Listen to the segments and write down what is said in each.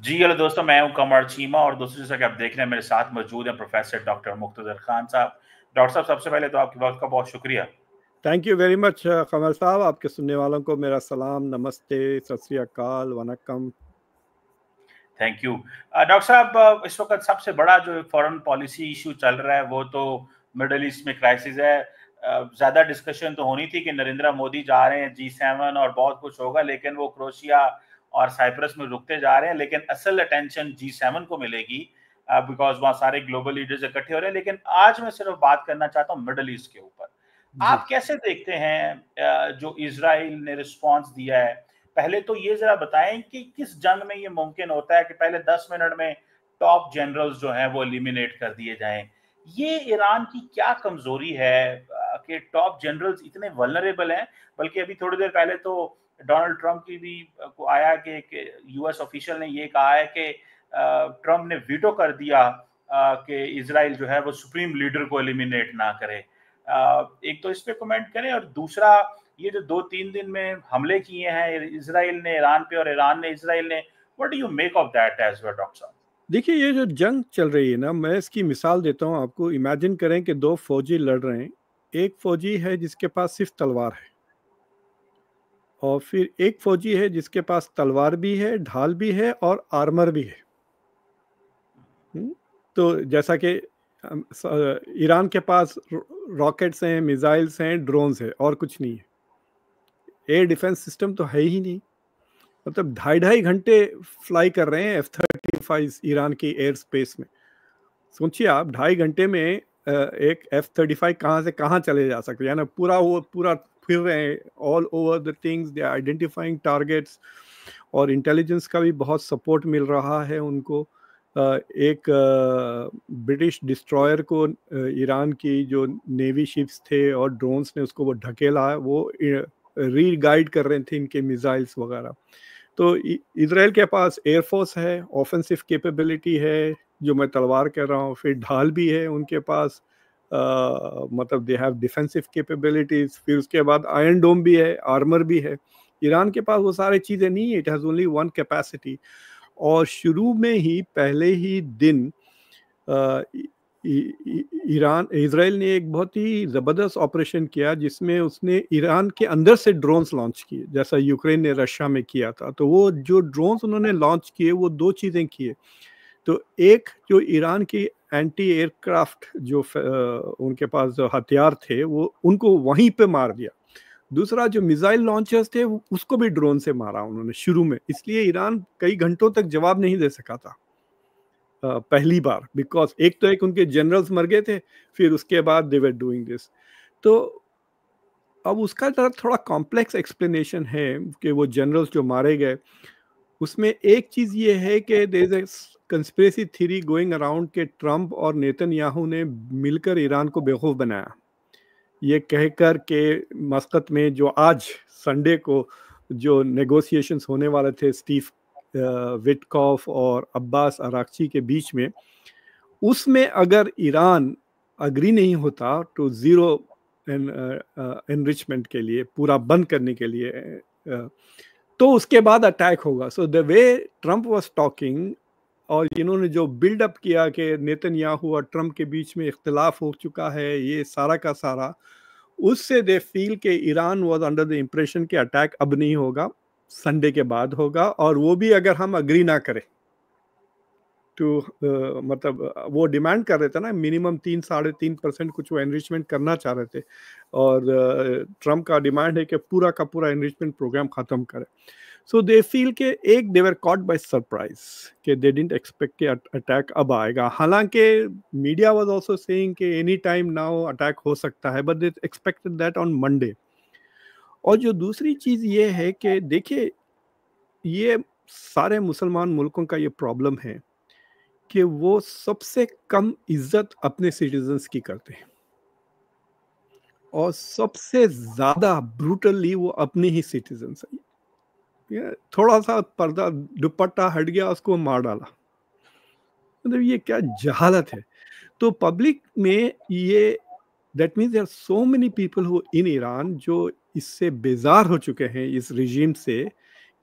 जी hello दोस्तों, मैं हूं कमर चीमा और दोस्तों जैसा कि आप देख रहे हैं मेरे साथ मौजूद हैं प्रोफेसर डॉक्टर मुख्तदर खान साहब। डॉक्टर साहब, सबसे पहले तो आपके वक्त का बहुत शुक्रिया। थैंक यू वेरी मच कमल साहब। आपके सुनने वालों को मेरा सलाम, नमस्ते, सत श्री अकाल, वनक्कम। Thank you. डॉक्टर साहब, इस वक्त सबसे बड़ा जो फॉरेन पॉलिसी इशू चल रहा है वो तो मिडल ईस्ट में क्राइसिस है। ज्यादा डिस्कशन तो होनी थी कि नरेंद्र मोदी जा रहे हैं G7 और बहुत कुछ होगा, लेकिन वो क्रोएशिया और साइप्रस में रुकते जा रहे हैं। लेकिन असल अटेंशन G7 को मिलेगी बिकॉज वहाँ सारे ग्लोबल लीडर्स इकट्ठे हो रहे हैं। लेकिन आज मैं सिर्फ बात करना चाहता हूँ मिडल ईस्ट के ऊपर। जी आप कैसे देखते हैं जो इसराइल ने रिस्पॉन्स दिया है? पहले तो ये जरा बताएं कि किस जंग में ये मुमकिन होता है कि पहले 10 मिनट में टॉप जनरल्स जो हैं वो एलिमिनेट कर दिए जाएं। ये ईरान की क्या कमजोरी है कि टॉप जनरल्स इतने वल्नरेबल हैं? बल्कि अभी थोड़ी देर पहले तो डोनाल्ड ट्रंप की भी को आया कि यूएस ऑफिशियल ने ये कहा है कि ट्रंप ने वीटो कर दिया कि इसराइल जो है वो सुप्रीम लीडर को एलिमिनेट ना करे। एक तो इस पे कमेंट करें, और दूसरा ये जो 2-3 दिन में हमले किए हैं इसराइल ने ईरान पे और ईरान ने इसराइल ने, what do you make of that as well doctor साहब? देखिए, ये जो जंग चल रही है ना, मैं इसकी मिसाल देता हूँ आपको। इमेजिन करें कि दो फौजी लड़ रहे हैं। एक फौजी है जिसके पास सिर्फ तलवार है, और फिर एक फौजी है जिसके पास तलवार भी है, ढाल भी है और आर्मर भी है। हम्म? तो जैसा कि ईरान के पास रॉकेट्स हैं, मिसाइल्स हैं, ड्रोन्स है, और कुछ नहीं है। एयर डिफेंस सिस्टम तो है ही नहीं। मतलब 2.5 घंटे फ्लाई कर रहे हैं F-35 ईरान की एयर स्पेस में। सोचिए आप, 2.5 घंटे में एक F-35 कहाँ से कहाँ चले जा सकते हैं ना। पूरा फिर रहे हैं all over the things, they identifying targets. और इंटेलिजेंस का भी बहुत सपोर्ट मिल रहा है उनको। एक ब्रिटिश डिस्ट्रॉयर को ईरान की जो नेवी शिप्स थे और ड्रोन्स ने उसको वो ढकेला, वो री गाइड कर रहे थे इनके मिसाइल्स वगैरह। तो इसराइल के पास एयरफोर्स है, ऑफेंसिव कैपेबिलिटी है, जो मैं तलवार कह रहा हूँ, फिर ढाल भी है उनके पास। मतलब दे हैव डिफेंसिव कैपेबिलिटीज। फिर उसके बाद आयरन डोम भी है, आर्मर भी है। ईरान के पास वो सारी चीज़ें नहीं है। It has only one capacity. और शुरू में ही, पहले ही दिन, अ, ईरान इसराइल ने एक बहुत ही ज़बरदस्त ऑपरेशन किया, जिसमें उसने ईरान के अंदर से ड्रोन्स लॉन्च किए, जैसा यूक्रेन ने रशिया में किया था। तो वो जो ड्रोन्स उन्होंने लॉन्च किए, वो दो चीज़ें किए। तो एक, जो ईरान की एंटी एयरक्राफ्ट जो उनके पास जो हथियार थे, वो उनको वहीं पे मार दिया। दूसरा, जो मिसाइल लॉन्चर्स थे, उसको भी ड्रोन से मारा उन्होंने शुरू में। इसलिए ईरान कई घंटों तक जवाब नहीं दे सका था पहली बार, बिकॉज एक तो एक उनके जनरल्स मर गए थे। फिर उसके बाद दे वर डूइंग दिस। तो अब उसका थोड़ा कॉम्प्लेक्स एक्सप्लेनेशन है कि वो जनरल्स जो मारे गए, उसमें एक चीज ये है कि there is a conspiracy theory going around के ट्रम्प और नेतन्याहू ने मिलकर ईरान को बेवकूफ बनाया, ये कहकर के मस्कत में, जो आज संडे को जो नेगोशिएशंस होने वाले थे स्टीव विटकॉफ और अब्बास अराक्ची के बीच में, उसमें अगर ईरान अग्री नहीं होता तो जीरो एनरिचमेंट के लिए, पूरा बंद करने के लिए, तो उसके बाद अटैक होगा। So the way Trump was talking, और इन्होंने जो बिल्डअप किया कि नेतन्याहू और ट्रम्प के बीच में इख्तिलाफ हो चुका है, ये सारा का सारा, उससे दे फील कि Iran was under the impression कि अटैक अब नहीं होगा, संडे के बाद होगा, और वो भी अगर हम अग्री ना करें टू, मतलब वो डिमांड कर रहे थे ना, मिनिमम 3-3.5% कुछ वो एनरिचमेंट करना चाह रहे थे। और ट्रम्प का डिमांड है कि पूरा का पूरा एनरिचमेंट प्रोग्राम खत्म करें। सो दे फील के एक, दे वर कॉट बाय सरप्राइज, कि दे डिडंट एक्सपेक्ट कि अटैक अब आएगा। हालांकि मीडिया वाज आल्सो सेइंग कि एनी टाइम नाउ अटैक हो सकता है, but they expected that on Monday. और जो दूसरी चीज ये है कि देखिए, ये सारे मुसलमान मुल्कों का ये प्रॉब्लम है कि वो सबसे कम इज्जत अपने सिटीजन्स की करते हैं, और सबसे ज्यादा ब्रूटली वो अपने ही सिटीजन्स हैं। ये थोड़ा सा पर्दा दुपट्टा हट गया, उसको मार डाला। मतलब ये क्या जहालत है। तो पब्लिक में ये, that means there are so many people who in Iran जो इससे बेजार हो चुके हैं, इस रिजीम से,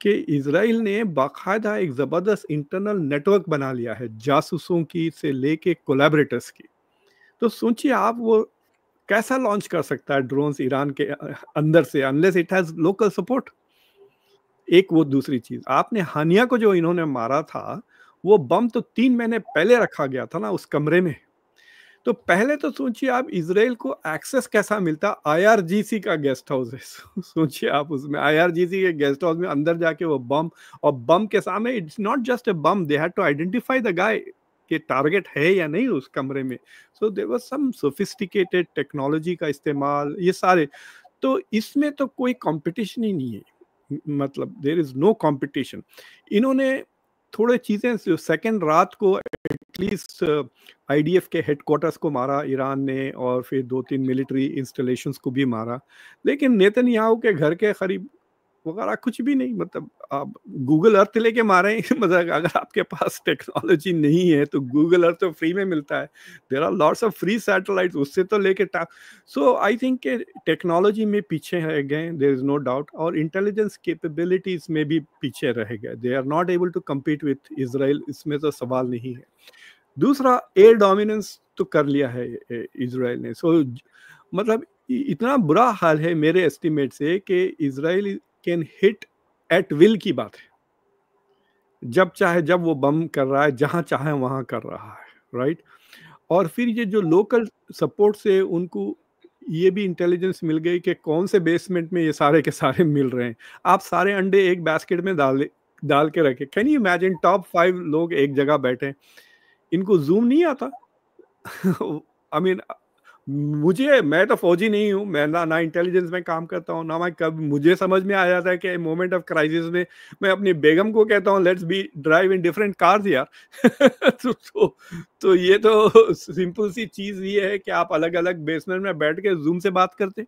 कि इजराइल ने बाकायदा एक ज़बरदस्त इंटरनल नेटवर्क बना लिया है, जासूसों की से लेके कोलैबोरेटर्स की। तो सोचिए आप, वो कैसा लॉन्च कर सकता है ड्रोन्स ईरान के अंदर से, unless it has local support. एक वो, दूसरी चीज, आपने हानिया को जो इन्होंने मारा था, वो बम तो 3 महीने पहले रखा गया था ना उस कमरे में। तो पहले तो सोचिए आप, इजराइल को एक्सेस कैसा मिलता, आईआरजीसी का गेस्ट हाउस है। सोचिए आप, उसमें आईआरजीसी के गेस्ट हाउस में अंदर जाके वो बम, और बम के सामने it's not just a bomb, they had to identify the guy कि टारगेट है या नहीं उस कमरे में। So there was some sophisticated technology का इस्तेमाल, ये सारे। तो इसमें तो कोई कंपटीशन ही नहीं है, मतलब देयर इज नो कंपटीशन। इन्होंने थोड़े चीजें, सेकंड रात को एटलीस्ट आईडीएफ के हेडक्वार्टर्स को मारा ईरान ने, और फिर 2-3 मिलिट्री इंस्टॉलेशंस को भी मारा, लेकिन नेतन्याहू के घर के करीब वगैरह कुछ भी नहीं। मतलब आप गूगल अर्थ लेके मारे मतलब अगर आपके पास टेक्नोलॉजी नहीं है तो गूगल अर्थ तो फ्री में मिलता है, there are lots of free satellites, उससे तो लेके सो आई थिंक के टेक्नोलॉजी में पीछे रह गए, देयर इज नो डाउट, और इंटेलिजेंस कैपेबिलिटीज में भी पीछे रह गए, they are not able to compete with Israel, इसमें तो सवाल नहीं है। दूसरा, एयर डोमिनेंस तो कर लिया है इजराइल ने। सो मतलब इतना बुरा हाल है मेरे एस्टिमेट से कि Israel can hit eight will की बात है, जब चाहे जब वो बम कर रहा है, जहां चाहे वहां कर रहा है, राइट। और फिर ये जो लोकल सपोर्ट से उनको ये भी इंटेलिजेंस मिल गई कि कौन से बेसमेंट में ये सारे के सारे मिल रहे हैं। आप सारे अंडे एक बास्केट में डाल के रखे। कैन यू इमेजिन टॉप 5 लोग एक जगह बैठे, इनको जूम नहीं आता। आई मीन, मैं तो फौजी नहीं हूँ, मैं ना इंटेलिजेंस में काम करता हूँ, ना मैं कब मुझे समझ में आ जाता है कि मोमेंट ऑफ क्राइसिस में मैं अपनी बेगम को कहता हूँ let's be drive in different cars यार। तो ये तो सिंपल सी चीज ये है कि आप अलग अलग बेसमेंट में बैठ के जूम से बात करते,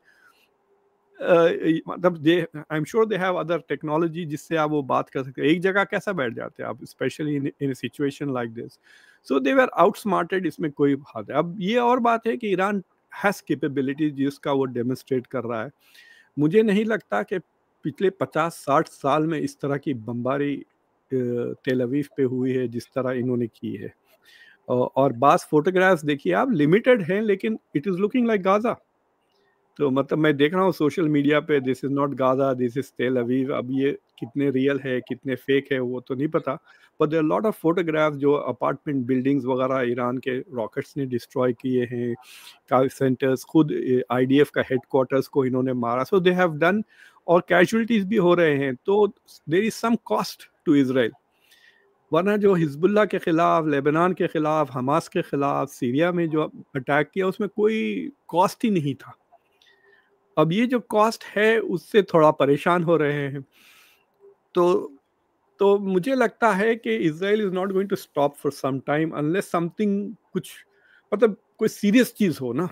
मतलब they, I am sure they have other technology जिससे आप वो बात कर सकते हैं। एक जगह कैसा बैठ जाते हैं आप, specially in situation like this. So they were outsmarted, इसमें कोई बात है। अब ये और बात है कि ईरान हैज कैपेबिलिटी जिसका वो डेमोन्स्ट्रेट कर रहा है। मुझे नहीं लगता कि पिछले 50-60 साल में इस तरह की बमबारी तेल अवीव पे हुई है जिस तरह इन्होंने की है। और बास फोटोग्राफ्स देखिए आप, लिमिटेड हैं, लेकिन it is looking like Gaza. तो मतलब मैं देख रहा हूँ सोशल मीडिया पे, this is not Gaza, this is तेल अवीव। अब ये कितने रियल है कितने फेक है वो तो नहीं पता, but there lot of photographs जो अपार्टमेंट बिल्डिंग्स वगैरह ईरान के रॉकेट्स ने डिस्ट्रॉय किए हैं, काफी सेंटर्स, खुद आईडीएफ का हेडक्वार्टर्स को इन्होंने मारा। सो दे हैव डन, और कैजुअलिटीज भी हो रहे हैं, तो there is some cost to Israel. वरना जो हिजबुल्लाह के खिलाफ, लेबनान के खिलाफ, हमास के खिलाफ, सीरिया में जो अटैक किया, उसमें कोई कॉस्ट ही नहीं था। अब ये जो कॉस्ट है उससे थोड़ा परेशान हो रहे हैं। तो मुझे लगता है कि Israel is not going to stop for some time unless something, कुछ मतलब कोई सीरियस चीज हो ना,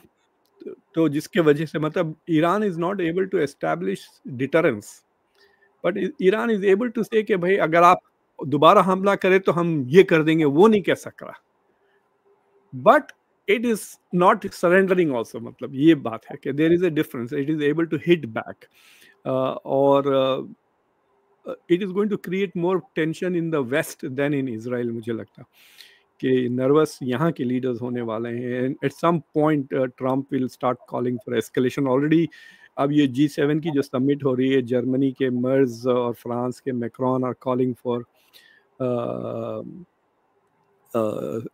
तो जिसके वजह से, मतलब Iran is not able to establish deterrence, but Iran is able to say कि भाई अगर आप दोबारा हमला करें तो हम ये कर देंगे, वो नहीं कह सक रहा। But it is not surrendering also, मतलब ये बात है कि there is a difference, it is able to hit back, और it is going to create more tension in the West than in Israel. मुझे लगता कि नर्वस यहाँ के लीडर्स होने वाले हैं, at some point Trump will start calling for escalation. Already अब ये G7 की जो समिट हो रही है, जर्मनी के मर्ज और फ्रांस के Macron are calling for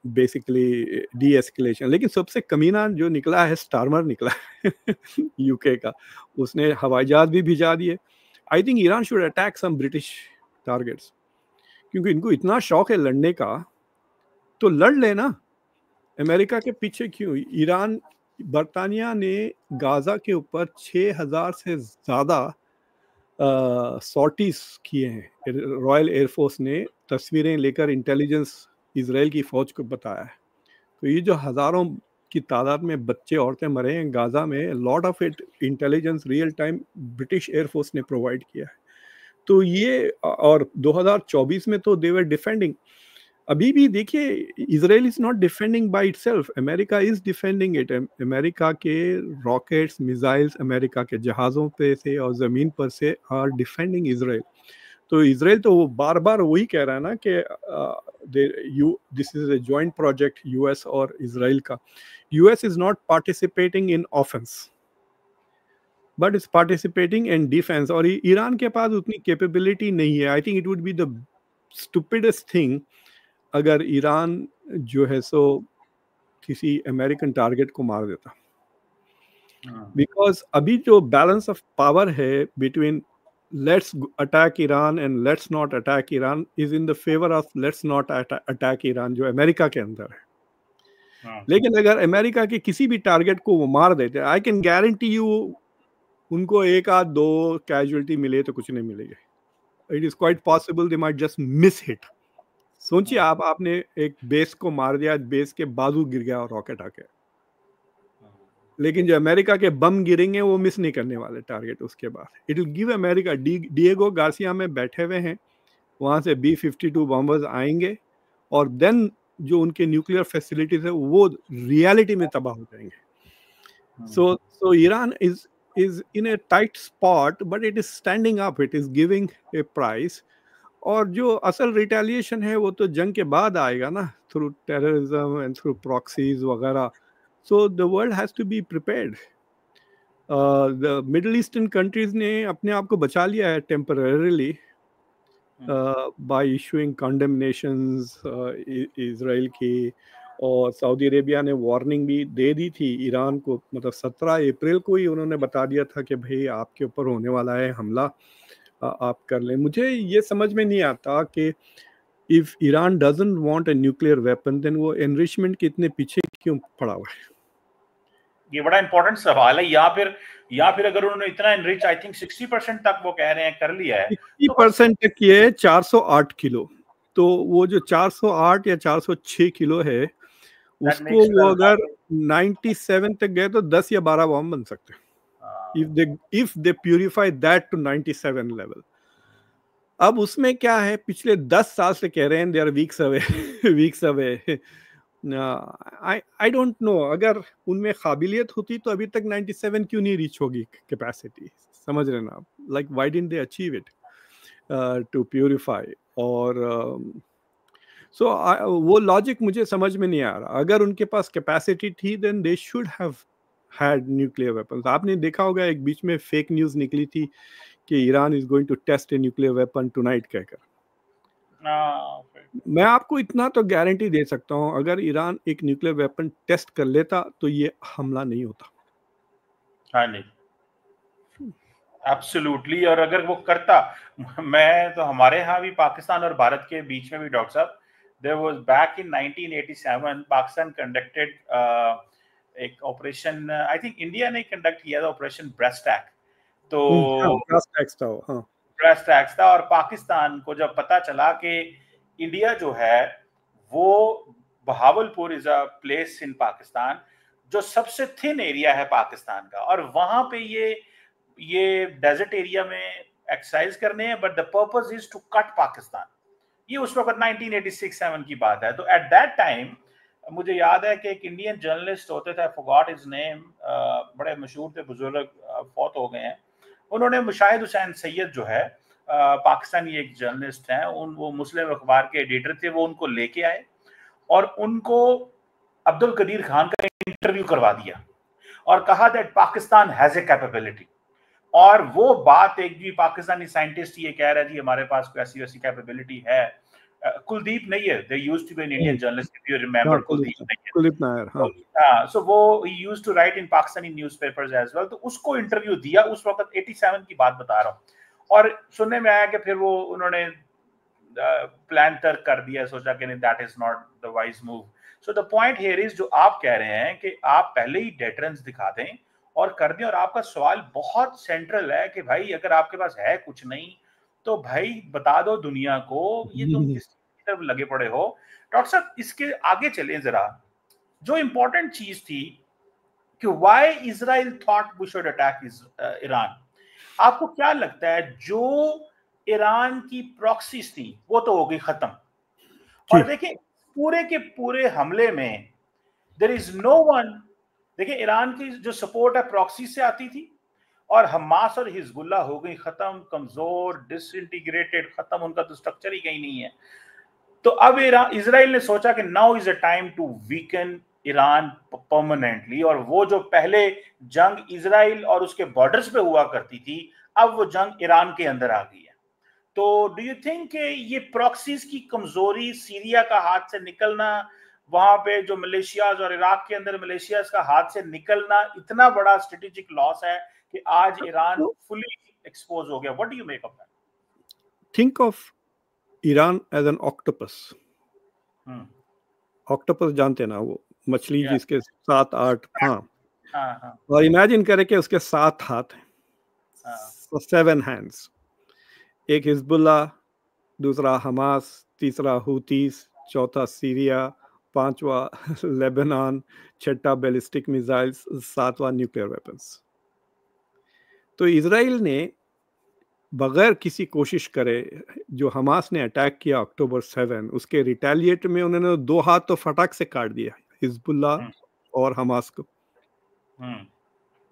basically de escalation. लेकिन सबसे कमीना जो निकला है, स्टार्मर निकला है यूके का, उसने हवाई जहाज भी भिजा दिए। I think Iran should attack some British targets, क्योंकि इनको इतना शौक है लड़ने का, तो लड़ लेना। अमेरिका के पीछे क्यों? ईरान, बरतानिया ने गाजा के ऊपर 6000 से ज़्यादा सॉर्टीज किए हैं। रॉयल एयरफोर्स ने तस्वीरें लेकर इंटेलिजेंस इजराइल की फौज को बताया है। तो ये जो हज़ारों की तादाद में बच्चे औरतें मरे हैं गाजा में, lot of it intelligence real time British air force ने प्रोवाइड किया है। तो ये, और 2024 में तो दे वर डिफेंडिंग। अभी भी देखिए, Israel is not defending by itself, America is defending it. America के रॉकेट्स, मिसाइल्स अमेरिका के जहाज़ों पे से और ज़मीन पर से आर डिफेंडिंग इजराइल। तो इसराइल तो वो बार बार वही कह रहा है ना कि this is a joint project US और इसराइल का. US is not participating in offense but is participating in defense. और ईरान के पास उतनी कैपेबिलिटी नहीं है. I think it would be the stupidest thing अगर ईरान जो है सो किसी अमेरिकन टारगेट को मार देता, बिकॉज अभी जो बैलेंस ऑफ पावर है between let's attack Iran and let's not attack Iran is in the favour of let's not attack Iran, जो अमेरिका के अंदर है. लेकिन अगर अमेरिका के किसी भी टारगेट को वो मार देते, आई कैन गारंटी यू उनको एक आध दो कैजुअलिटी मिले तो कुछ नहीं मिलेगा. It is quite possible they might just miss hit. सोचिए आपने एक बेस को मार दिया, बेस के बाजू गिर गया और रॉकेट आके, लेकिन जो अमेरिका के बम गिरेंगे वो मिस नहीं करने वाले टारगेट. उसके बाद it will give America. Diego Garcia में बैठे हुए हैं, वहां से B-52 बॉम्बर्स आएंगे और देन जो उनके न्यूक्लियर फैसिलिटीज है वो रियलिटी में तबाह हो जाएंगे. So Iran is in a tight spot, but it is standing up. It is giving a price. और जो असल रिटेलिएशन है वो तो जंग के बाद आएगा ना, through terrorism and through proxies वगैरह. So the world has to be prepared. The Middle Eastern countries ने अपने आप को बचा लिया है temporarily by issuing condemnations Israel की. और सऊदी अरेबिया ने वार्निंग भी दे दी थी ईरान को, मतलब 17 अप्रैल को ही उन्होंने बता दिया था कि भाई आपके ऊपर होने वाला है हमला, आप कर लें. मुझे ये समझ में नहीं आता कि if Iran doesn't want a nuclear weapon then वो एनरिचमेंट के इतने पीछे क्यों पड़ा हुआ है. ये बड़ा इंपॉर्टेंट सवाल है. या फिर अगर उन्होंने इतना एनरिच, आई थिंक 60% तक वो कह रहे हैं कर लिया है, 60% तक किए 408 किलो. तो वो जो 408 या 406 किलो है उसको वो अगर 97 तक गए तो 10 या 12 बॉम्ब बन सकते हैं. if they purify that to 97 level. अब उसमें क्या है, पिछले 10 साल से कह रहे हैं they are weeks away. I don't know, अगर उनमें काबिलियत होती तो अभी तक 97 क्यों नहीं रीच होगी कैपेसिटी. समझ रहे ना आप, like why didn't they achieve it to purify. और so वो लॉजिक मुझे समझ में नहीं आ रहा. अगर उनके पास कैपेसिटी थी then they should have had nuclear weapons. आपने देखा होगा एक बीच में फेक न्यूज निकली थी कि Iran is going to test a nuclear weapon tonight कहकर. मैं आपको इतना तो गारंटी दे सकता हूं, अगर ईरान एक न्यूक्लियर वेपन टेस्ट कर लेता तो ये हमला नहीं होता. हाँ नहीं, एब्सोल्युटली. और अगर वो करता, मैं तो हमारे यहाँ भी पाकिस्तान और भारत के बीच में भी डॉक्टर साहब, there was back in 1987 Pakistan conducted एक ऑपरेशन, आई थिंक इंडिया ने कंडक्ट किया था, ऑपरेशन ब्रेस्ट अटैक. तो ब्रेस्ट अटैक था और पाकिस्तान को जब पता चला कि इंडिया जो है वो Bahawalpur is a place in Pakistan जो सबसे थिन एरिया है पाकिस्तान का, और वहां पे ये डेजर्ट एरिया में एक्सरसाइज करने हैं, but the purpose is to cut Pakistan. ये उस वक्त 1986-7 की बात है. तो एट दैट टाइम मुझे याद है कि एक इंडियन जर्नलिस्ट होते थे, फॉरगॉट हिज नेम, बड़े मशहूर थे, बुजुर्ग, फौत हो गए हैं. उन्होंने मुशाहिद हुसैन सैयद जो है पाकिस्तानी एक जर्नलिस्ट हैं, वो मुस्लिम अखबार के एडिटर थे, वो उनको लेके आए और उनको अब्दुल कदीर खान का इंटरव्यू करवा दिया और कहा that Pakistan has a capability. और वो बात एक भी पाकिस्तानी साइंटिस्ट ये कह रहा है जी हमारे पास कोई ऐसी वैसी कैपेबिलिटी है. Kuldeep Nayyar, they used to be an Indian journalist, if you remember Kuldeep Nair. हाँ, so वो he used to write in Pakistani newspapers as well. तो उसको इंटरव्यू दिया उस वक्त, 87 की बात बता रहा हूँ. और सुनने में आया कि फिर वो उन्होंने प्लान तर्क कर दिया, सोचा कि नहीं, that is not the wise move. So the point here is, जो आप कह रहे हैं कि आप पहले ही डेटरेंस दिखा दें और कर दें. और आपका सवाल बहुत सेंट्रल है कि भाई अगर आपके पास है कुछ नहीं तो भाई बता दो दुनिया को, ये तुम किस तरफ लगे पड़े हो. डॉक्टर साहब इसके आगे चलें जरा. जो इंपॉर्टेंट चीज थी कि why Israel thought we should attack Iran. आपको क्या लगता है, जो ईरान की प्रॉक्सीज थी वो तो हो गई खत्म, और देखिए पूरे के पूरे हमले में देयर इज नो वन. देखिए ईरान की जो सपोर्ट है प्रॉक्सी से आती थी, और हमास और हिजबुल्ला हो गई खत्म, कमजोर, डिसइंटीग्रेटेड, खत्म, उनका तो स्ट्रक्चर ही कहीं नहीं है। तो अब इजराइल ने सोचा कि now is a time to weaken Iran permanently, और वो जो पहले जंग इजराइल और उसके बॉर्डर्स पे हुआ करती थी, अब वो जंग ईरान के अंदर आ गई है। तो डू यू थिंक ये प्रॉक्सीज की कमजोरी, सीरिया का हाथ से निकलना, वहां पे जो मलेशियाज और इराक के अंदर मलेशियाज का हाथ से निकलना इतना बड़ा स्ट्रेटेजिक लॉस है कि आज ईरान फुली एक्सपोज हो गया? What do you make of that? Think of Iran as an octopus. Octopus जानते ना, वो मछली जिसके 7-8, हाँ, और इमेजिन करें कि उसके 7 हाथ हैं, 7 हैंड्स। एक हिजबुल्ला, दूसरा हमास, तीसरा हुतीस, चौथा सीरिया, पांचवा लेबनान, छठा बैलिस्टिक मिसाइल्स, 7वां न्यूक्लियर वेपन्स। तो इजराइल ने बगैर किसी कोशिश करे, जो हमास ने अटैक किया अक्टूबर 7, उसके रिटेलिएट में उन्होंने 2 हाथ तो फटाक से काट दिया, हिजबुल्ला और हमास को।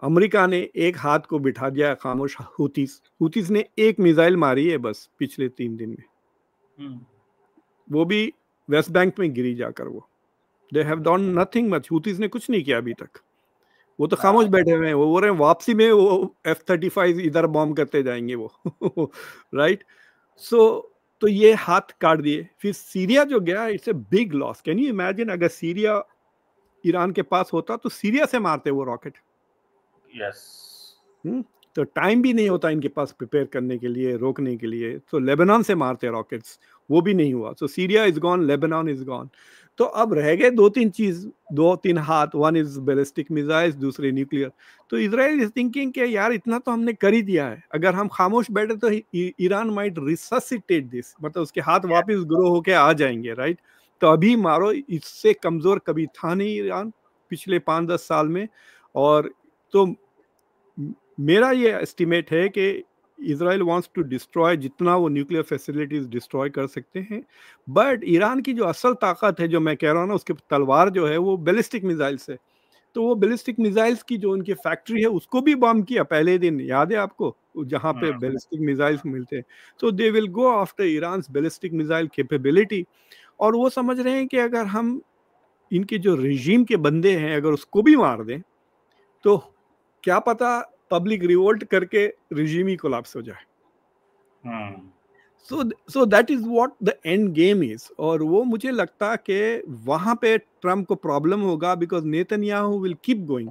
अमेरिका ने एक हाथ को बिठा दिया खामोश हुतीस ने एक मिसाइल मारी है बस पिछले 3 दिन में, वो भी वेस्ट बैंक में गिरी जाकर। वो दे have done nothing much. Houthis ने कुछ नहीं किया अभी तक, वो तो खामोश बैठे हुए हैं। वो बोल रहे हैं वापसी में वो F-35 इधर बॉम्ब करते जाएंगे वो राइट। तो ये हाथ काट दिए। फिर सीरिया जो गया, it's a big loss. Can you imagine अगर सीरिया ईरान के पास होता तो सीरिया से मारते वो रॉकेट। यस। तो टाइम भी नहीं होता इनके पास प्रिपेयर करने के लिए, रोकने के लिए। तो लेबनान से मारते रॉकेट्स, वो भी नहीं हुआ। So Syria is gone, Lebanon is gone. तो अब रह गए 2-3 चीज, 2-3 हाथ। वन इज बैलिस्टिक मिसाइल्स, दूसरे न्यूक्लियर। तो इजराइल इज थिंकिंग कि यार इतना तो हमने कर ही दिया है, अगर हम खामोश बैठे तो ईरान माइट रिससिटेट दिस, मतलब उसके हाथ वापस ग्रो होके आ जाएंगे, राइट। तो अभी मारो, इससे कमजोर कभी था नहीं ईरान पिछले 5-10 साल में। और तो मेरा ये एस्टिमेट है कि इजराइल वांट्स टू डिस्ट्रॉय जितना वो न्यूक्लियर फैसिलिटीज डिस्ट्रॉय कर सकते हैं। बट ईरान की जो असल ताकत है, जो मैं कह रहा हूँ ना, उसके तलवार जो है वो बैलिस्टिक मिसाइल्स है। तो वो बैलिस्टिक मिसाइल्स की जो उनकी फैक्ट्री है उसको भी बम किया पहले दिन, याद है आपको, जहाँ पे बैलिस्टिक मिसाइल्स मिलते हैं। तो they will go after Iran ballistic missile capability. और वो समझ रहे हैं कि अगर हम इनके जो रिजीम के बंदे हैं अगर उसको भी मार दें तो क्या पता पब्लिक रिवोल्ट करके रिजीम ही कोलैप्स हो जाए। So that is what the end game is. और वो मुझे लगता कि वहां पे ट्रम्प को प्रॉब्लम होगा, because Netanyahu will keep going.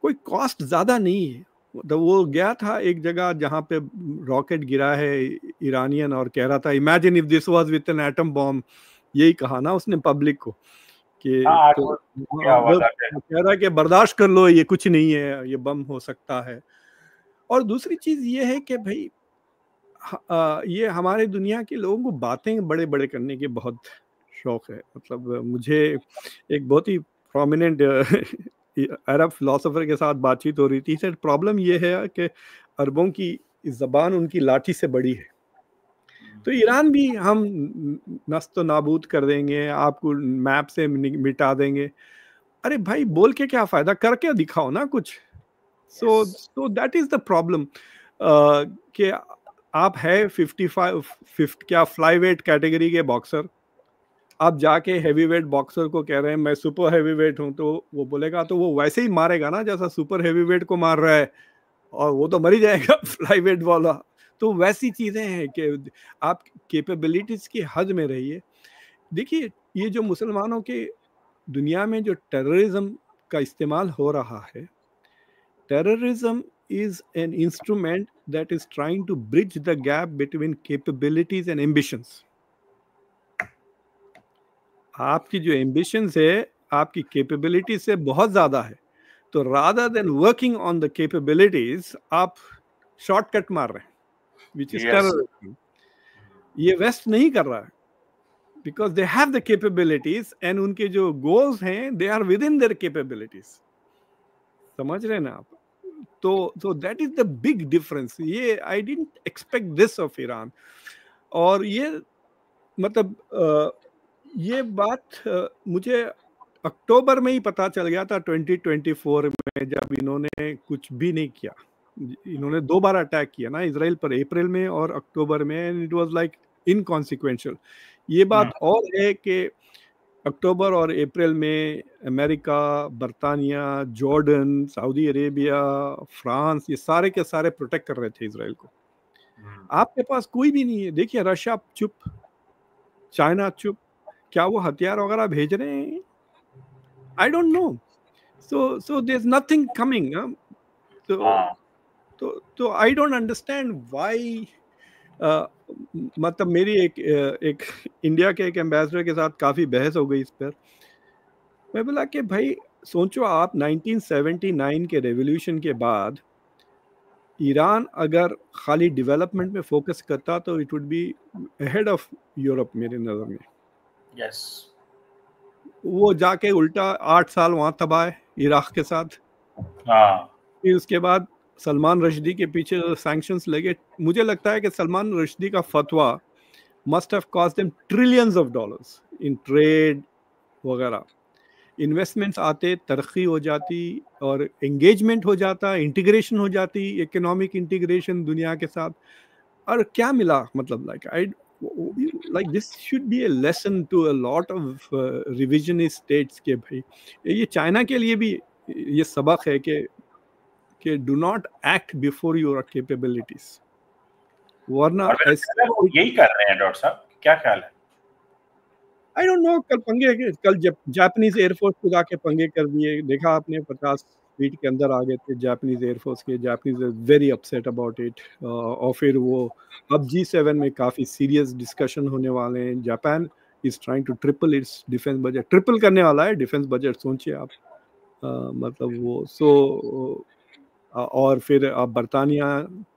कोई कॉस्ट ज्यादा नहीं है। तो वो गया था एक जगह जहां पे रॉकेट गिरा है ईरानियन, और कह रहा था imagine if this was with an atom bomb. यही कहा ना उसने पब्लिक को कि तो वो कह रहा है कि बर्दाश्त कर लो, ये कुछ नहीं है, ये बम हो सकता है। और दूसरी चीज ये है कि भाई ये हमारे दुनिया के लोगों को बातें बड़े बड़े करने के बहुत शौक है। मतलब मुझे एक बहुत ही प्रोमिनेंट अरब फिलोसोफर के साथ बातचीत हो रही थी। सर प्रॉब्लम ये है कि अरबों की ज़बान उनकी लाठी से बड़ी है। तो ईरान भी हम नस्त नाबूद कर देंगे, आपको मैप से मिटा देंगे। अरे भाई बोल के क्या फायदा, करके दिखाओ ना कुछ। So that is the problem कि आप है 55 क्या फ्लाईवेट कैटेगरी के बॉक्सर, आप जाके हैवीवेट बॉक्सर को कह रहे हैं मैं सुपर हैवीवेट हूं, तो वो बोलेगा तो वो वैसे ही मारेगा ना जैसा सुपर हैवीवेट को मार रहा है, और वो तो मर ही जाएगा फ्लाईवेट वाला। तो वैसी चीजें हैं कि आप कैपेबिलिटीज की हद में रहिए। देखिए ये जो मुसलमानों के दुनिया में जो टेररिज्म का इस्तेमाल हो रहा है, terrorism is an instrument that is trying to bridge the gap between capabilities and ambitions. आपकी जो ambitions है आपकी capabilities से बहुत ज्यादा है, तो rather than working on the capabilities आप shortcut मार रहे हैं, which is terrorism. ये वेस्ट नहीं कर रहा है, because they have the capabilities and उनके जो goals हैं they are within their capabilities. समझ रहे हैं ना आप? तो that is the big difference. ये I didn't expect this of Iran. और ये मतलब ये बात मुझे अक्टूबर में ही पता चल गया था 2024 में, जब इन्होंने कुछ भी नहीं किया। इन्होंने 2 बार अटैक किया ना इसराइल पर, अप्रैल में और अक्टूबर में, and it was like inconsequential. ये बात और है कि अक्टूबर और अप्रैल में अमेरिका, बर्तानिया, जॉर्डन, सऊदी अरेबिया, फ्रांस, ये सारे के सारे प्रोटेक्ट कर रहे थे इसराइल को। आपके पास कोई भी नहीं है। देखिए रशिया चुप, चाइना चुप, क्या वो हथियार वगैरह भेज रहे हैं? I don't know. So there is nothing coming. तो आई डोंट अंडरस्टैंड व्हाई। मतलब मेरी एक इंडिया के एक एम्बेसडर के साथ काफी बहस हो गई इस पर। मैं बोला कि भाई सोचो, आप 1979 के रेवोल्यूशन के बाद ईरान अगर खाली डेवलपमेंट में फोकस करता तो it would be ahead of Europe मेरे नज़र में। यस। वो जाके उल्टा 8 साल वहां तबाह है इराक के साथ। फिर उसके बाद सलमान रश्दी के पीछे सैंक्शंस लगे। मुझे लगता है कि सलमान रश्दी का फतवा must have cost them trillions of dollars in trade वगैरह। इन्वेस्टमेंट्स आते, तरक्की हो जाती और एंगेजमेंट हो जाता, इंटीग्रेशन हो जाती, इकोनॉमिक इंटीग्रेशन दुनिया के साथ। और क्या मिला? मतलब like this should be a lesson to a lot of revisionist states के भाई ये चाइना के लिए भी ये सबक है कि do not act before your capabilities, वरना ऐसे वो यही कर रहे हैं। डॉक्टर साहब क्या ख्याल है? आई डोंट नो। कल जापानीज एयरफोर्स को जाके पंगे कर दिए, देखा आपने? 50 फीट के अंदर आ गए थे जापानीज एयरफोर्स के। Japanese are very upset about it. और फिर वो अब G7 में काफ़ी सीरियस डिस्कशन होने वाले हैं। Japan is trying to triple its defence budget, triple करने वाला है डिफेंस बजट, सोचिए आप। मतलब वो और फिर अब बरतानिया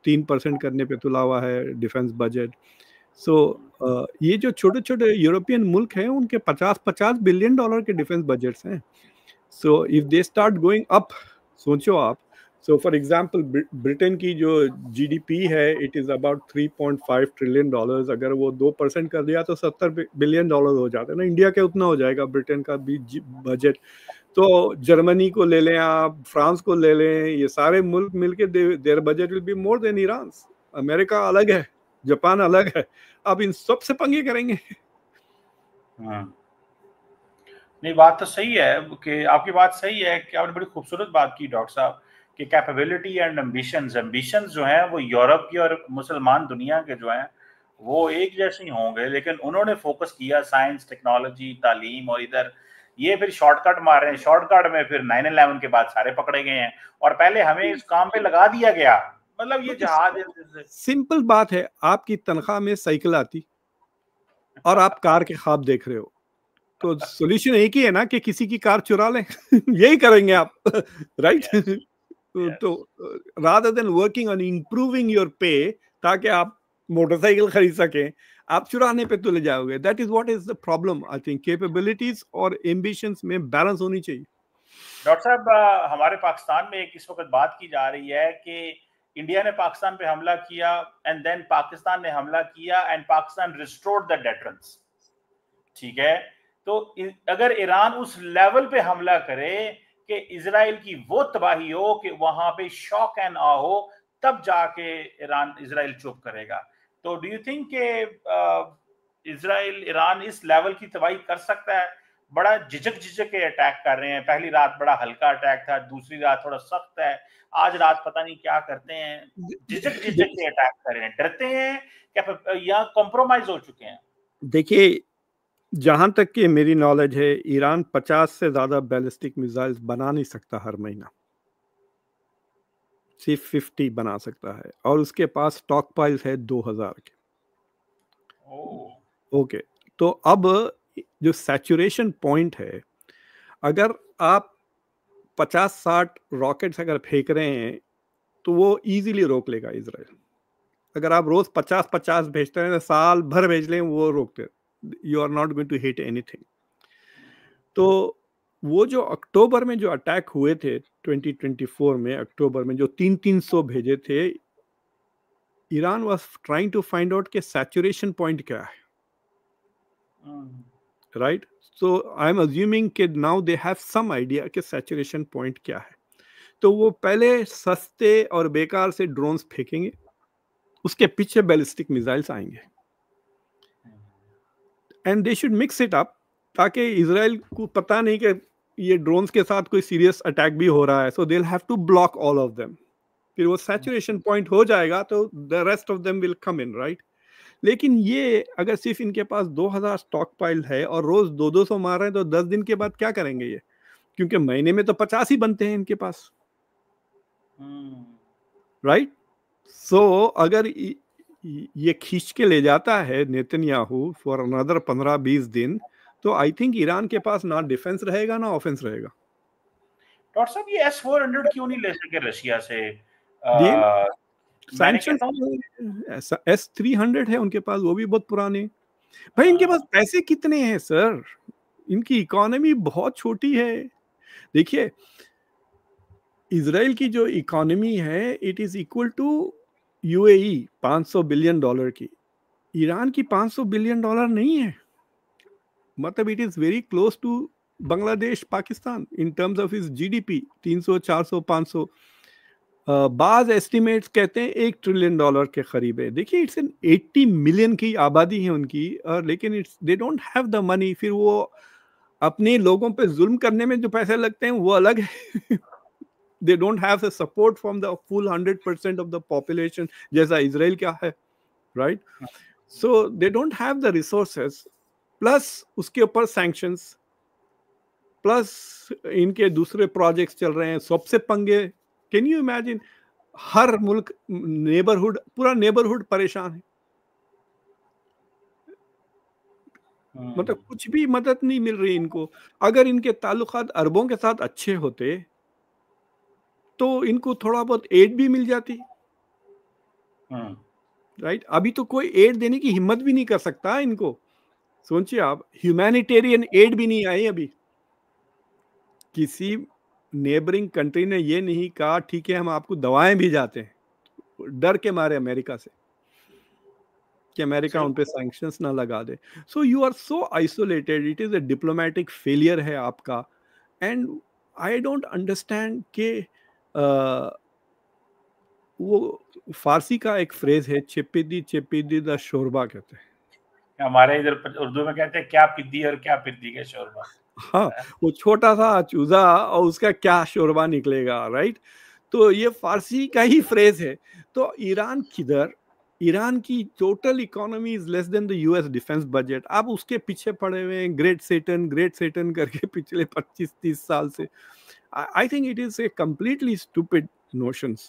3% करने पे तुला हुआ है डिफेंस बजट। सो ये जो छोटे छोटे यूरोपियन मुल्क हैं उनके 50-50 बिलियन डॉलर के डिफेंस बजट्स हैं। So if they start going up, सोचो आप। सो फॉर एग्जांपल ब्रिटेन की जो जीडीपी है it is about 3.5 trillion dollars. अगर वो 2% कर दिया तो 70 बिलियन डॉलर हो जाता है ना। इंडिया के उतना हो जाएगा ब्रिटेन का भी बजट। तो जर्मनी को ले लें आप, फ्रांस को ले लें, ये सारे मुल्क मिलके their budget will be more than Iran. America अलग है, जापान अलग है, अब इन सब से पंगे करेंगे। नहीं, बात तो सही है कि आपकी बात सही है कि आपने बड़ी खूबसूरत बात की डॉक्टर साहब कि कैपेबिलिटी एंड एम्बिशंस जो हैं वो यूरोप की और मुसलमान दुनिया के जो हैं वो एक जैसे ही होंगे, लेकिन उन्होंने फोकस किया साइंस, टेक्नोलॉजी, तालीम, और इधर ये फिर शॉर्टकट मार रहे हैं। शॉर्टकट में फिर 9/11 के बाद सारे पकड़े गए हैं और पहले हमें इस काम पे लगा दिया गया। मतलब ये जहाज सिंपल बात है, आपकी तनख्वाह में साइकिल आती और आप कार के ख्वाब देख रहे हो, तो सॉल्यूशन एक ही है ना कि किसी की कार चुरा लें। यही करेंगे आप, राइट? तो rather than working on improving your पे ताकि आप मोटरसाइकिल खरीद सकें, आप चुराने पे तुले जाओगे। That is what is the problem. I think capabilities और एम्बिशंस में बैलेंस होनी चाहिए। डॉक्टर साहब, हमारे पाकिस्तान में एक इस वक्त बात की जा रही है कि इंडिया ने पाकिस्तान पे हमला किया एंड देन पाकिस्तान ने हमला किया and Pakistan restored the deterrence. ठीक है, तो अगर ईरान उस लेवल पे हमला करे कि इजराइल की वो तबाही हो कि वहां पे शॉक एंड आ हो, तब जाके इजराइल चुप करेगा। तो डू यू थिंक कि इजराइल ईरान इस लेवल की तबाही कर सकता है? बड़ा झिझक के अटैक कर रहे हैं। पहली रात बड़ा हल्का अटैक था, दूसरी रात थोड़ा सख्त है, आज रात पता नहीं क्या करते हैं। झिझक के अटैक कर रहे हैं, डरते हैं क्या या कॉम्प्रोमाइज हो चुके हैं? देखिए, जहां तक कि मेरी नॉलेज है, ईरान 50 से ज्यादा बैलिस्टिक मिसाइल्स बना नहीं सकता हर महीना, सिर्फ 50 बना सकता है, और उसके पास स्टॉक पाइल्स है 2000 के। ओके, तो अब जो सैचुरेशन पॉइंट है, अगर आप 50-60 रॉकेट्स अगर फेंक रहे हैं तो वो इजीली रोक लेगा इसराइल। अगर आप रोज 50-50 भेजते हैं, साल भर भेज लें, वो रोकते, you are not going to hit anything. तो वो जो अक्टूबर में जो अटैक हुए थे 2024 में, अक्टूबर में जो 300 भेजे थे, Iran was trying to find out के सैचुरेशन पॉइंट क्या है, right? So I am assuming कि now they have some idea कि सैचुरेशन पॉइंट क्या है। तो वो पहले सस्ते और बेकार से ड्रोन्स फेंकेंगे, उसके पीछे बैलिस्टिक मिसाइल्स आएंगे, and they should mix it up, ताकि इजराइल को पता नहीं कि ये ड्रोन्स के साथ कोई सीरियस अटैक भी हो रहा है, so they will have to block all of them. फिर वो सैचुरेशन पॉइंट हो जाएगा तो the rest of them will come in, right. लेकिन ये अगर सिर्फ इनके पास 2000 स्टॉक पाइल है और रोज 200 मार रहे हैं, तो 10 दिन के बाद क्या करेंगे ये, क्योंकि महीने में तो 50 ही बनते हैं इनके पास, राइट। सो अगर ये खींच के ले जाता है नेतन्याहू फॉर अनदर 15-20 दिन, तो आई थिंक ईरान के पास ना डिफेंस रहेगा ना ऑफेंस रहेगा। डॉक्टर साहब, ये S-400 क्यों नहीं ले सके रशिया से? सैंक्शन S-300 है उनके पास, वो भी बहुत पुराने। भाई इनके पास पैसे कितने हैं सर, इनकी इकोनॉमी बहुत छोटी है। देखिए इजराइल की जो इकोनॉमी है it is equal to UAE 500 billion dollar की, ईरान की 500 बिलियन डॉलर नहीं है, मतलब it is very close to Bangladesh Pakistan in terms of is GDP 300 400 500। बाज एस्टिमेट्स कहते हैं $1 ट्रिलियन के करीब है। देखिए इट्स एन 80 मिलियन की आबादी है उनकी, और लेकिन it's they don't have the money. फिर वो अपने लोगों पे जुल्म करने में जो पैसे लगते हैं वो अलग है। They don't have the support from the full 100% of the population जैसा इजराइल क्या है, right. So they don't have the resources, plus उसके ऊपर सैंक्शंस, प्लस इनके दूसरे प्रोजेक्ट्स चल रहे हैं, सबसे पंगे। कैन यू इमेजिन, हर मुल्क नेबरहुड, पूरा नेबरहुड परेशान है, मतलब कुछ भी मदद नहीं मिल रही इनको। अगर इनके ताल्लुकात अरबों के साथ अच्छे होते तो इनको थोड़ा बहुत एड भी मिल जाती, राइट। अभी तो कोई एड देने की हिम्मत भी नहीं कर सकता इनको। सोचिए आप, ह्यूमैनिटेरियन एड भी नहीं आई अभी। किसी नेबरिंग कंट्री ने ये नहीं कहा ठीक है हम आपको दवाएं भी जाते हैं, डर के मारे अमेरिका से कि अमेरिका उन पे सैंक्शंस ना लगा दे। So you are so isolated, it is a diplomatic failure है आपका। एंड आई डोंट अंडरस्टैंड कि वो फारसी का एक फ्रेज है, चिपिदी चिपिदी द शोरबा कहते हैं, हमारे इधर उर्दू में कहते हैं क्या पिद्दी और क्या पिद्दी का शोरबा। हाँ, वो छोटा सा चूजा और उसका क्या शोरबा निकलेगा, राइट। तो ये फारसी का ही फ्रेज है। तो ईरान किधर, ईरान की total economy is less than the US defence budget. आप उसके पीछे पड़े हुए हैं, ग्रेट सेटन करके पिछले 25-30 साल से। I think it is A completely stupid notions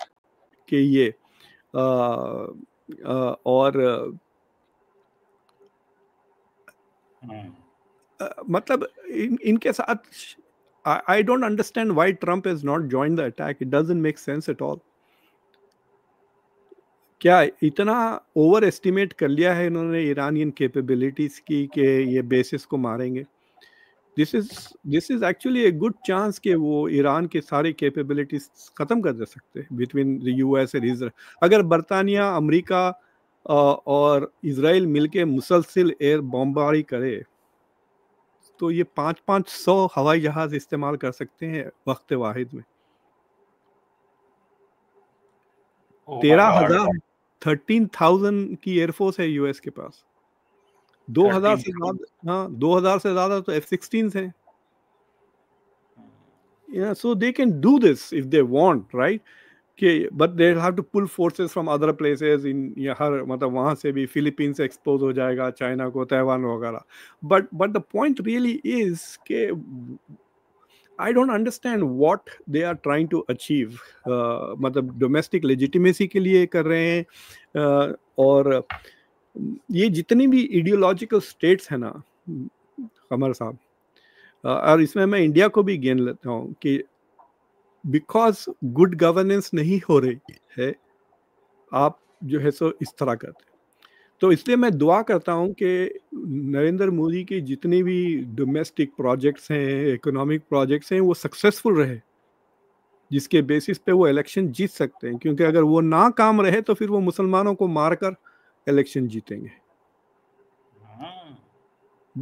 कि ये और मतलब इनके साथ I don't understand why Trump has not joined the attack. It doesn't make sense at all. क्या इतना ओवर एस्टिमेट कर लिया है इन्होंने ईरानियन कैपेबिलिटीज की कि ये बेसिस को मारेंगे? This is actually a good chance कि वो ईरान के सारे कैपेबिलिटीज खत्म कर दे सकते हैं बिटवीन द US और इजराइल। अगर बरतानिया, अमेरिका और इजराइल मिलके मुसलसिल एयर बॉम्बारी करे तो ये 500 हवाई जहाज इस्तेमाल कर सकते हैं वक्त वाहिद में। 13,000 की एयरफोर्स है US के पास। 2000 से ज्यादा, हाँ 2000 से ज्यादा तो F-16s हैं। So they can do this if they want, right? But they'll have to pull forces from other places in हर मतलब वहाँ से भी फिलीपींस एक्सपोज हो जाएगा, चाइना को, ताइवान वगैरह। But the point really is कि I don't understand what they are trying to achieve. मतलब डोमेस्टिक लेजिटिमेसी के लिए कर रहे हैं, और ये जितनी भी इडियोलॉजिकल स्टेट्स है ना कमर साहब, और इसमें मैं इंडिया को भी गिन लेता हूँ कि बिकॉज गुड गवर्नेंस नहीं हो रही है, आप जो है सो इस तरह करते। तो इसलिए मैं दुआ करता हूँ कि नरेंद्र मोदी के जितने भी डोमेस्टिक प्रोजेक्ट्स हैं, इकोनॉमिक प्रोजेक्ट्स हैं, वो सक्सेसफुल रहे, जिसके बेसिस पे वो इलेक्शन जीत सकते हैं। क्योंकि अगर वो ना काम रहे तो फिर वो मुसलमानों को मारकर इलेक्शन जीतेंगे।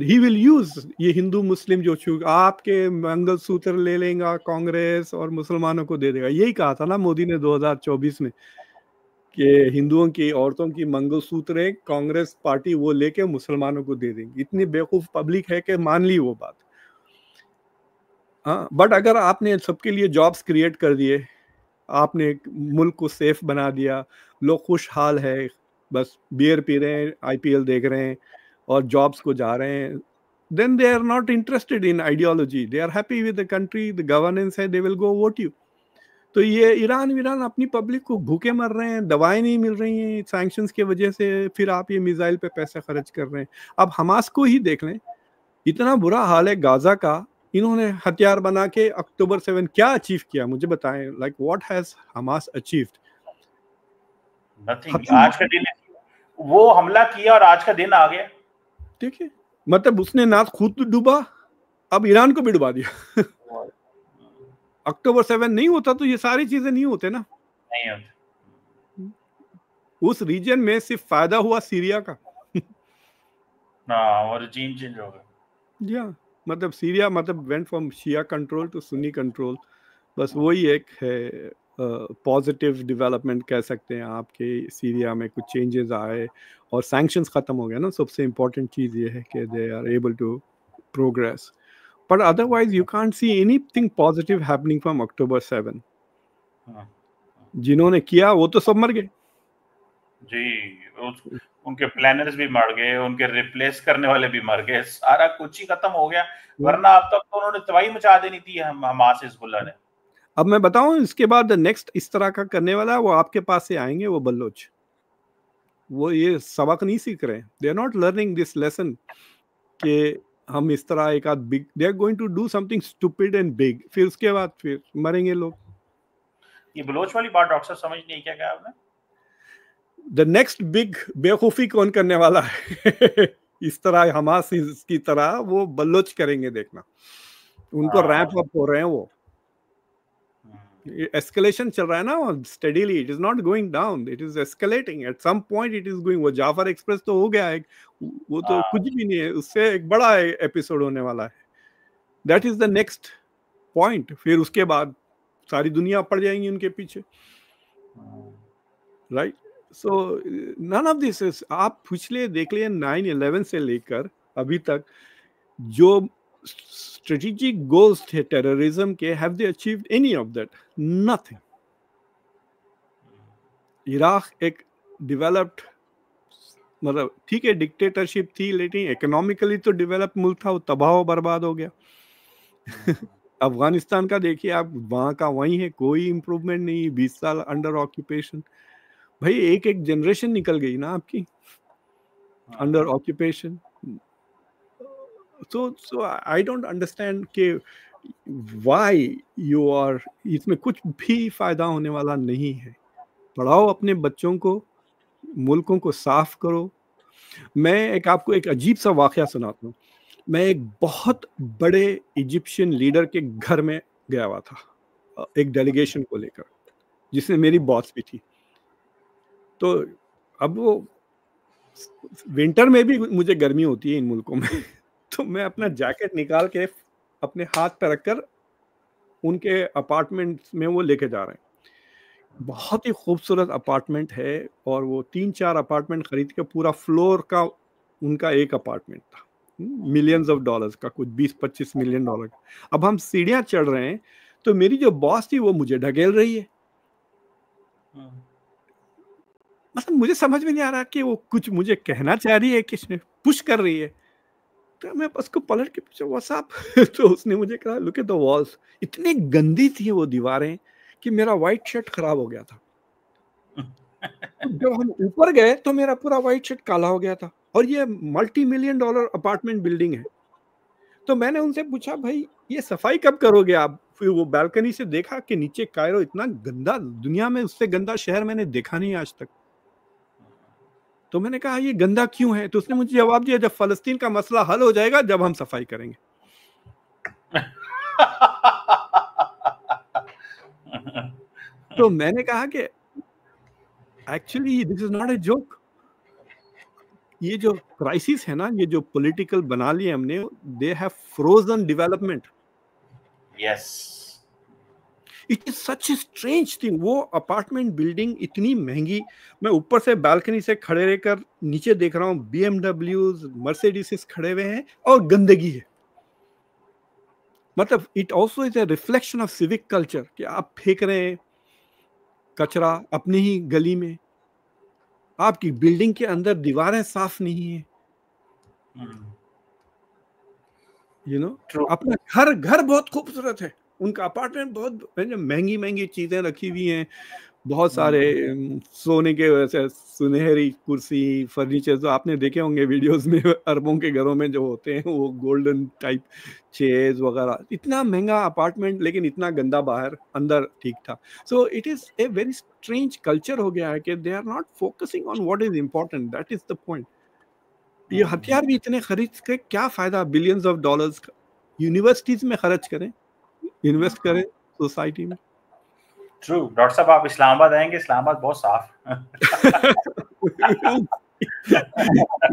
ही विल यूज ये हिंदू मुस्लिम जो आपके मंगलसूत्र ले लेगा कांग्रेस और मुसलमानों को दे देगा। यही कहा था ना मोदी ने 2024 में कि हिंदुओं की औरतों की मंगलसूत्र कांग्रेस पार्टी वो लेके मुसलमानों को दे देंगी। इतनी बेवकूफ पब्लिक है कि मान ली वो बात। हाँ, बट अगर आपने सबके लिए जॉब्स क्रिएट कर दिए, आपने मुल्क को सेफ बना दिया, लोग खुशहाल है, बस बियर पी रहे हैं, आईपीएल देख रहे हैं और जॉब्स को जा रहे हैं, then they are not interested in ideology, they are happy with the country, the governance है, they will go vote you। तो ये ईरान अपनी पब्लिक को भूखे मर रहे हैं, दवाएं नहीं मिल रही हैं सैंक्शंस की वजह से, फिर आप ये मिसाइल पे पैसा खर्च कर रहे हैं। अब हमास को ही देख लें, इतना बुरा हाल है गाजा का, इन्होंने हथियार बना के अक्टूबर 7 क्या अचीव किया मुझे बताएं, like what has Hamas achieved? Nothing. आज का दिन वो हमला किया और आज का दिन आ गया। देखिए, मतलब उसने ना खुद डूबा, अब ईरान को भी डुबा दिया। अक्टूबर 7 नहीं होता तो ये सारी चीजें नहीं होते ना, नहीं होते। उस रीजन में सिर्फ फायदा हुआ सीरिया का। और रिजीम चेंज हो गया। या मतलब सीरिया मतलब went from Shia control to Sunni control, बस वही एक है पॉजिटिव डेवलपमेंट कह सकते हैं आपके सीरिया में, कुछ चेंजेस आए और सैंक्शंस खत्म हो गया ना, सबसे इम्पोर्टेंट चीज ये है कि they are able to progress, but otherwise you can't see anything positive happening from October 7। जिन्होंने किया वो तो सब मर गए जी, उनके प्लानर्स भी मर गए, उनके रिप्लेस करने वाले भी मर गए, सारा कुछ ही खत्म हो गया, वरना अब तक तो उन्होंने तबाही मचा देनी थी हमास हिजबुल्लाह ने। अब मैं बताऊं इसके बाद नेक्स्ट इस तरह का करने वाला है, वो आपके पास से आएंगे, वो बल्लोच, वो ये सबक नहीं सीख रहे, they are not learning this lesson कि हम इस तरह एक आध big, they are going to do something stupid and big, फिर उसके बाद फिर मरेंगे लोग। ये बलोच वाली बात डॉक्टर साहब समझ नहीं, क्या कहा आपने? द नेक्स्ट बिग बेवकूफी कौन करने वाला है? इस तरह हमास की तरह वो बल्लोच करेंगे, देखना उनको रैंप अप हो रहे हैं, वो एस्केलेशन चल रहा है ना steadily, it is not going down, it is escalating, at some point it is going, वो जाफर एक्सप्रेस तो हो गया है, वो तो कुछ भी नहीं है, उससे एक बड़ा एपिसोड होने वाला है, that is the next point, फिर उसके बाद सारी दुनिया पड़ जाएंगी उनके पीछे, right? So none of this is, आप पिछले देख लिए 9/11 से लेकर अभी तक जो strategic goals थे terrorism के, have they achieved any of that? Nothing. Iraq एक डेवलप्ड, मतलब ठीक है डिक्टेटरशिप थी, लेकिन इकोनॉमिकली तो डेवलप मुल्क था, वो तबाह बर्बाद हो गया। अफगानिस्तान का देखिए आप, वहाँ का वहीं है, कोई इम्प्रूवमेंट नहीं, 20 साल अंडर ऑक्यूपेशन, भाई एक एक जनरेशन निकल गई ना आपकी under occupation. So I don't understand कि why you are, इसमें कुछ भी फायदा होने वाला नहीं है। पढ़ाओ अपने बच्चों को, मुल्कों को साफ करो। मैं आपको एक अजीब सा वाकया सुनाता हूँ। मैं एक बहुत बड़े इजिप्शियन लीडर के घर में गया हुआ था एक डेलीगेशन को लेकर, जिसमें मेरी बॉस भी थी। तो अब वो विंटर में भी मुझे गर्मी होती है इन मुल्कों में तो मैं अपना जैकेट निकाल के अपने हाथ पर रखकर उनके अपार्टमेंट में वो लेके जा रहे हैं। बहुत ही खूबसूरत अपार्टमेंट है, और वो 3-4 अपार्टमेंट खरीद के पूरा फ्लोर का उनका एक अपार्टमेंट था, मिलियंस ऑफ डॉलर्स का, कुछ 20-25 मिलियन डॉलर का। अब हम सीढ़ियां चढ़ रहे हैं तो मेरी जो बॉस थी वो मुझे ढकेल रही है। मतलब मुझे समझ में नहीं आ रहा कि वो कुछ मुझे कहना चाह रही है कि पुश कर रही है। तो मैं उसको पलट के पूछा व्हाट्स अप तो उसने मुझे कहा लुक एट द वॉल्स। इतनी गंदी थी वो दीवारें कि मेरा व्हाइट शर्ट खराब हो गया था। तो जब हम ऊपर गए तो मेरा पूरा व्हाइट शर्ट काला हो गया था, और ये $multi-million अपार्टमेंट बिल्डिंग है। तो मैंने उनसे पूछा भाई ये सफाई कब करोगे आप? फिर वो बालकनी से देखा कि नीचे कायरो इतना गंदा, दुनिया में उससे गंदा शहर मैंने देखा नहीं आज तक। तो मैंने कहा ये गंदा क्यों है? तो उसने मुझे जवाब दिया जब फलस्तीन का मसला हल हो जाएगा जब हम सफाई करेंगे। तो मैंने कहा कि actually this is not a joke. ये जो क्राइसिस है ना, ये जो पॉलिटिकल बना लिए हमने, they have frozen development. Yes, it is such a strange thing. वो अपार्टमेंट बिल्डिंग इतनी महंगी, मैं ऊपर से बालकनी से खड़े रहकर नीचे देख रहा हूँ, बीएमडब्ल्यूज मर्सिडीज खड़े हुए हैं और गंदगी है। मतलब it also is a reflection of civic culture कि आप फेंक रहे हैं कचरा अपनी ही गली में, आपकी बिल्डिंग के अंदर दीवारें साफ नहीं है, यू नो। ट्रू। अपना घर घर बहुत खूबसूरत है, उनका अपार्टमेंट बहुत महंगी महंगी चीजें रखी हुई हैं, बहुत सारे सोने के वैसे सुनहरी कुर्सी फर्नीचर जो आपने देखे होंगे वीडियोस में, अरबों के घरों में जो होते हैं वो गोल्डन टाइप चेयर्स वगैरह। इतना महंगा अपार्टमेंट लेकिन इतना गंदा बाहर, अंदर ठीक था। So it is a very strange culture हो गया है कि they are not focusing on what is important, that is the point. ये हथियार भी इतने खरीद के क्या फायदा, बिलियंस ऑफ डॉलर्स का। यूनिवर्सिटीज में खर्च करें, इन्वेस्ट करें सोसाइटी में। ट्रू। डॉक्टर साहब आप इस्लामाबाद आएंगे, इस्लामाबाद बहुत साफ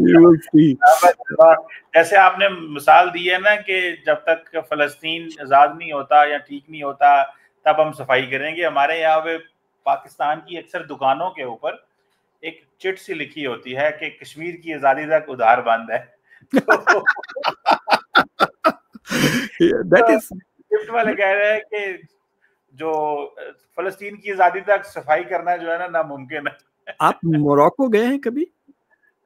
You will see. जैसे आपने मिसाल दी है ना कि जब तक फलस्तीन आजाद नहीं होता या ठीक नहीं होता तब हम सफाई करेंगे। हमारे यहाँ पे पाकिस्तान की अक्सर दुकानों के ऊपर एक चिट सी लिखी होती है कि कश्मीर की आजादी तक उधार बंद है। That is, गिफ्ट वाले कह रहे हैं कि जो फलस्तीन की आजादी तक सफाई करना जो है ना नामुमकिन है। आप मोरक्को गए हैं कभी?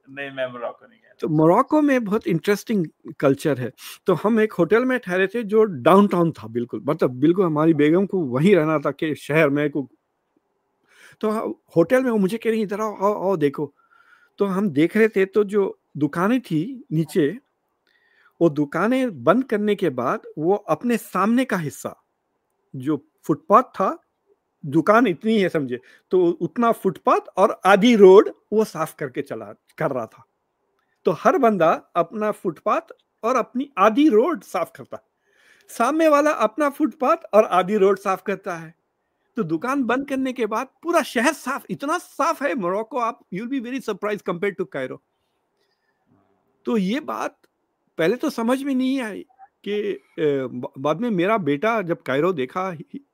नहीं, मैं मोरक्को नहीं गया। तो मोरक्को में बहुत इंटरेस्टिंग कल्चर है। तो हम एक होटल में ठहरे थे जो डाउनटाउन था, बिल्कुल मतलब बिल्कुल हमारी बेगम को वहीं रहना था कि शहर में को। तो होटल में वो मुझे कह रही इधर आओ आओ आओ देखो। तो हम देख रहे थे, तो जो दुकानें थी नीचे, वो दुकानें बंद करने के बाद वो अपने सामने का हिस्सा जो फुटपाथ था, दुकान इतनी है समझे, तो उतना फुटपाथ और आधी रोड वो साफ करके चला कर रहा था। तो हर बंदा अपना फुटपाथ और अपनी आधी रोड साफ करता है, सामने वाला अपना फुटपाथ और आधी रोड साफ करता है। तो दुकान बंद करने के बाद पूरा शहर साफ, इतना साफ है मोरक्को, आप you will be very surprise compare to Cairo. तो ये बात पहले तो समझ में नहीं आई कि बाद में मेरा बेटा जब कायरो देखा,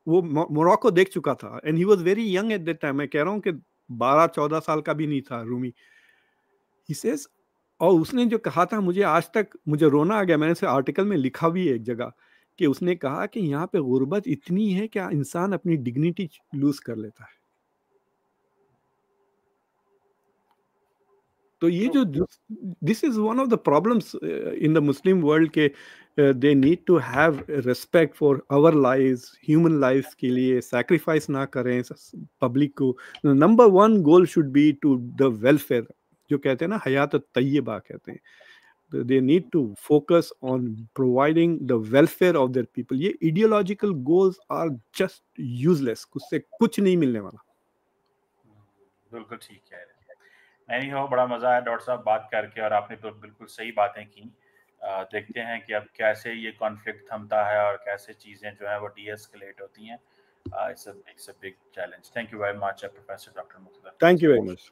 वो मोरक्को देख चुका था and he was very young at that time. मैं कह रहा हूँ कि 12-14 साल का भी नहीं था रूमी। ही सेज, और उसने जो कहा था मुझे आज तक मुझे रोना आ गया, मैंने उसे आर्टिकल में लिखा भी है एक जगह, कि उसने कहा कि यहाँ पे गुर्बत इतनी है कि इंसान अपनी डिग्निटी लूज कर लेता है। तो ये जो this is one of the problems in the Muslim world के they need to have respect for our lives, human lifes के लिए सैक्रिफाइस ना करें पब्लिक को। Number one goal should be to the welfare, जो कहते हैं ना हयात तय्यबा कहते हैं, they need to focus on providing the welfare of their people. ये ideological goals are just useless, उससे कुछ नहीं मिलने वाला। बिल्कुल ठीक है। नहीं हो, बड़ा मजा आया डॉक्टर साहब बात करके, और आपने तो बिल्कुल सही बातें की। देखते हैं कि अब कैसे ये कॉन्फ्लिक्ट थमता है और कैसे चीजें जो है वो डीएस्केलेट होती हैं। It's a big challenge. Thank you very much professor doctor Mukta. Thank you very much.